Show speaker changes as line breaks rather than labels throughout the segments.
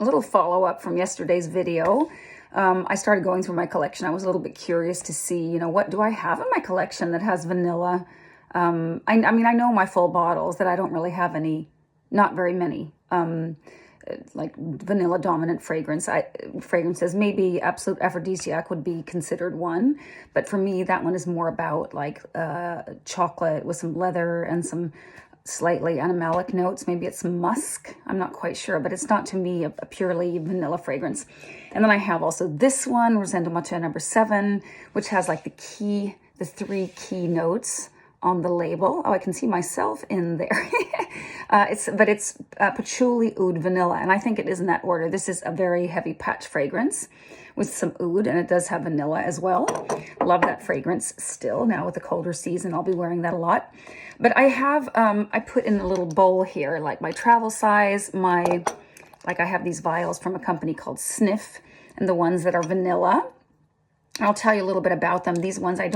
a little follow-up from yesterday's video. I started going through my collection. I was a little bit curious to see, you know, what do I have in my collection that has vanilla? I mean, I know my full bottles that I don't really have any, not very many, like vanilla dominant fragrances. Maybe Absolute Aphrodisiac would be considered one, but for me, that one is more about like chocolate with some leather and some slightly animalic notes. Maybe it's musk. I'm not quite sure, but it's not to me a purely vanilla fragrance. And then I have also this one, Rosendo Matcha number 7, which has like the 3 key notes on the label. Oh, I can see myself in there. It's patchouli, oud, vanilla, and I think it is in that order. This is a very heavy patch fragrance with some oud, and it does have vanilla as well. Love that fragrance still. Now with the colder season, I'll be wearing that a lot. But I have, I put in a little bowl here, like my travel size, like I have these vials from a company called Sniff, and the ones that are vanilla. I'll tell you a little bit about them. These ones I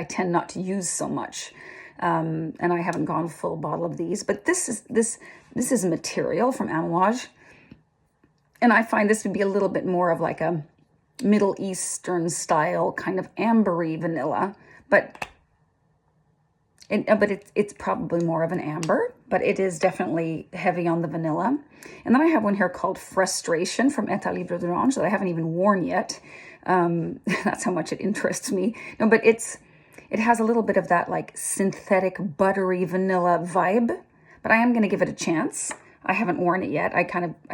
tend not to use so much. And I haven't gone full bottle of these, but this is material from Amouage. And I find this would be a little bit more of like a Middle Eastern style kind of ambery vanilla, but it's probably more of an amber, but it is definitely heavy on the vanilla. And then I have one here called Frustration from Etat Libre that I haven't even worn yet. That's how much it interests me. No, but it has a little bit of that like synthetic buttery vanilla vibe, but I am going to give it a chance. I haven't worn it yet. I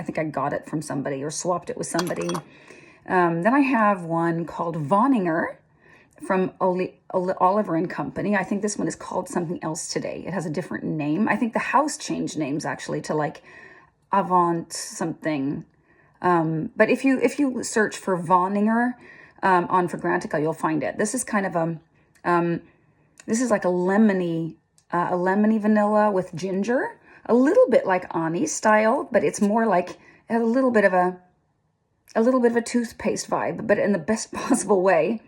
think I got it from somebody or swapped it with somebody. Then I have one called Vaninger from Oliver and Company. I think this one is called something else today. It has a different name. I think the house changed names actually to like Avant something. But if you search for Vaninger on Fragrantica, you'll find it. This is kind of this is like a lemony vanilla with ginger, a little bit like Ani style, but it's more like it has a little bit of a toothpaste vibe, but in the best possible way.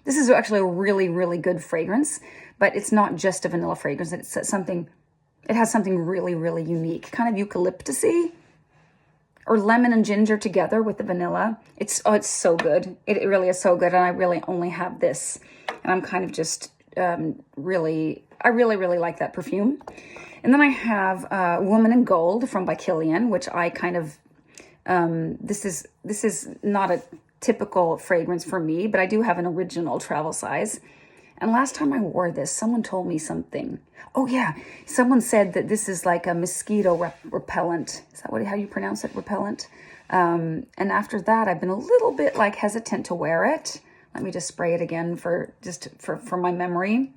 This is actually a really, really good fragrance, but it's not just a vanilla fragrance. It has something really, really unique, kind of eucalyptusy or lemon and ginger together with the vanilla. It's so good. It really is so good. And I really only have this, and I'm kind of just I really, really like that perfume. And then I have Woman in Gold from by Kilian, which I kind of, this is not a typical fragrance for me, but I do have an original travel size. And last time I wore this, someone told me something. Oh yeah, someone said that this is like a mosquito repellent. Is that how you pronounce it? Repellent. And after that, I've been a little bit like hesitant to wear it. Let me just spray it again for my memory.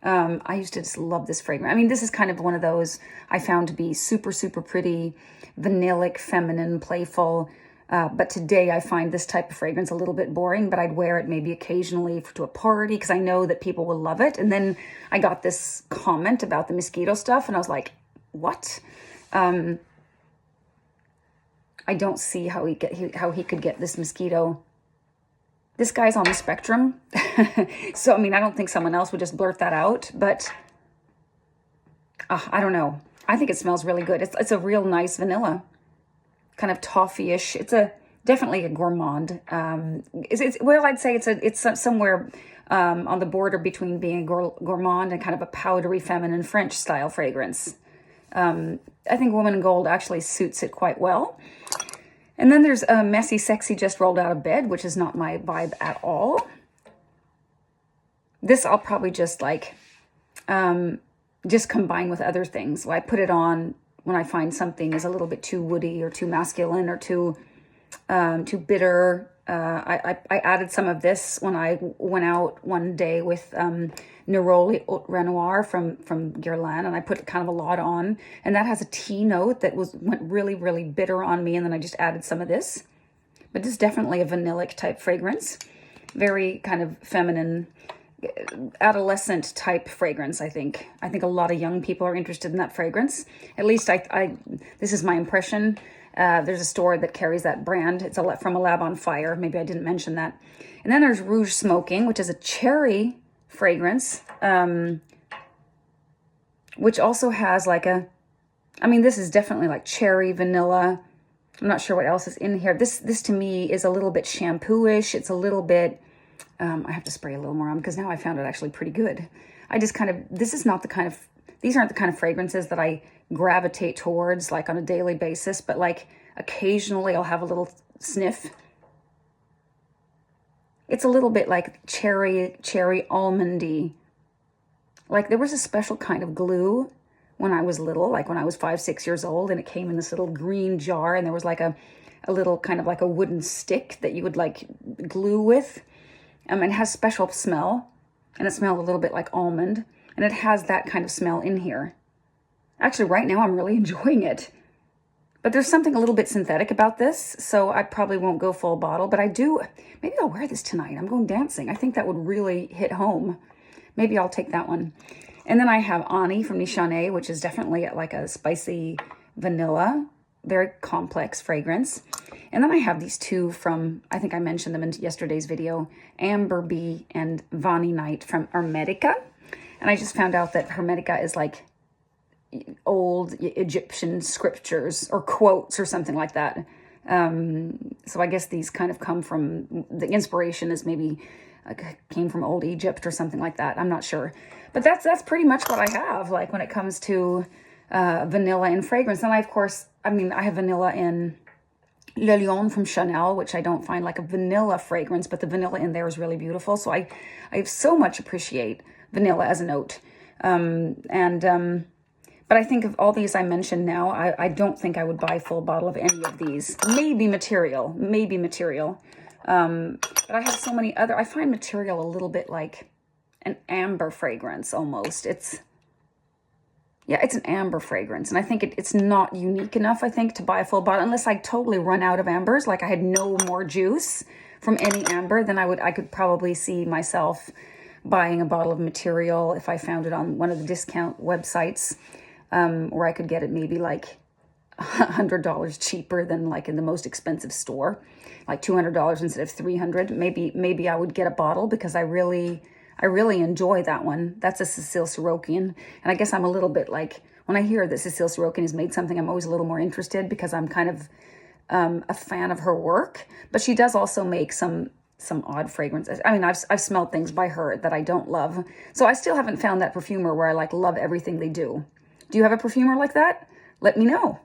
I used to just love this fragrance. I mean, this is kind of one of those I found to be super, super pretty, vanillic, feminine, playful. But today I find this type of fragrance a little bit boring, but I'd wear it maybe occasionally to a party because I know that people will love it. And then I got this comment about the mosquito stuff, and I was like, what? I don't see how he could get this mosquito. This guy's on the spectrum. So, I mean, I don't think someone else would just blurt that out, but I don't know. I think it smells really good. It's a real nice vanilla. Kind of toffee-ish. It's definitely a gourmand. Well, I'd say it's somewhere on the border between being a gourmand and kind of a powdery, feminine French style fragrance. I think Woman in Gold actually suits it quite well. And then there's Messy Sexy Just Rolled Out of Bed, which is not my vibe at all. This I'll probably just like just combine with other things. I put it on when I find something is a little bit too woody or too masculine or too bitter. I added some of this when I went out one day with Neroli Haute Renoir from Guerlain, and I put kind of a lot on, and that has a tea note that went really, really bitter on me, and then I just added some of this. But this is definitely a vanillic type fragrance, very kind of feminine, adolescent type fragrance. I think a lot of young people are interested in that fragrance. At least this is my impression. There's a store that carries that brand. It's from a Lab on Fire. Maybe I didn't mention that. And then there's Rouge Smoking, which is a cherry fragrance, which also has like this is definitely like cherry, vanilla, I'm not sure what else is in here. This to me is a little bit shampoo-ish. It's a little bit, I have to spray a little more on because now I found it actually pretty good. I just kind of, these aren't the kind of fragrances that I gravitate towards like on a daily basis, but like occasionally I'll have a little sniff. It's a little bit like cherry almondy. Like there was a special kind of glue when I was little, like when I was 5, 6 years old, and it came in this little green jar, and there was like a little kind of like a wooden stick that you would like glue with. And it has special smell, and it smelled a little bit like almond, and it has that kind of smell in here. Actually, right now I'm really enjoying it. But there's something a little bit synthetic about this, so I probably won't go full bottle, but maybe I'll wear this tonight. I'm going dancing. I think that would really hit home. Maybe I'll take that one. And then I have Ani from Nishane, which is definitely like a spicy vanilla, very complex fragrance. And then I have these two from, I think I mentioned them in yesterday's video, Amberbee and Vaninight from Hermetica. And I just found out that Hermetica is like old Egyptian scriptures or quotes or something like that. So I guess these kind of come from, the inspiration is maybe came from old Egypt or something like that. I'm not sure. But that's pretty much what I have, like when it comes to vanilla and fragrance. And I have vanilla in Le Lion from Chanel, which I don't find like a vanilla fragrance, but the vanilla in there is really beautiful. So I so much appreciate vanilla as a note. But I think of all these I mentioned now, I don't think I would buy a full bottle of any of these. Maybe material. But I have so many other, I find material a little bit like an amber fragrance almost. It's an amber fragrance. And I think it's not unique enough, I think, to buy a full bottle. Unless I totally run out of ambers, like I had no more juice from any amber, then I could probably see myself buying a bottle of material if I found it on one of the discount websites. Where I could get it maybe like $100 cheaper than like in the most expensive store, like $200 instead of $300. Maybe I would get a bottle because I really enjoy that one. That's a Cécile Sorokian, and I guess I'm a little bit like, when I hear that Cécile Sorokian has made something, I'm always a little more interested because I'm kind of a fan of her work. But she does also make some odd fragrances. I mean, I've smelled things by her that I don't love, so I still haven't found that perfumer where I like love everything they do. Do you have a perfumer like that? Let me know.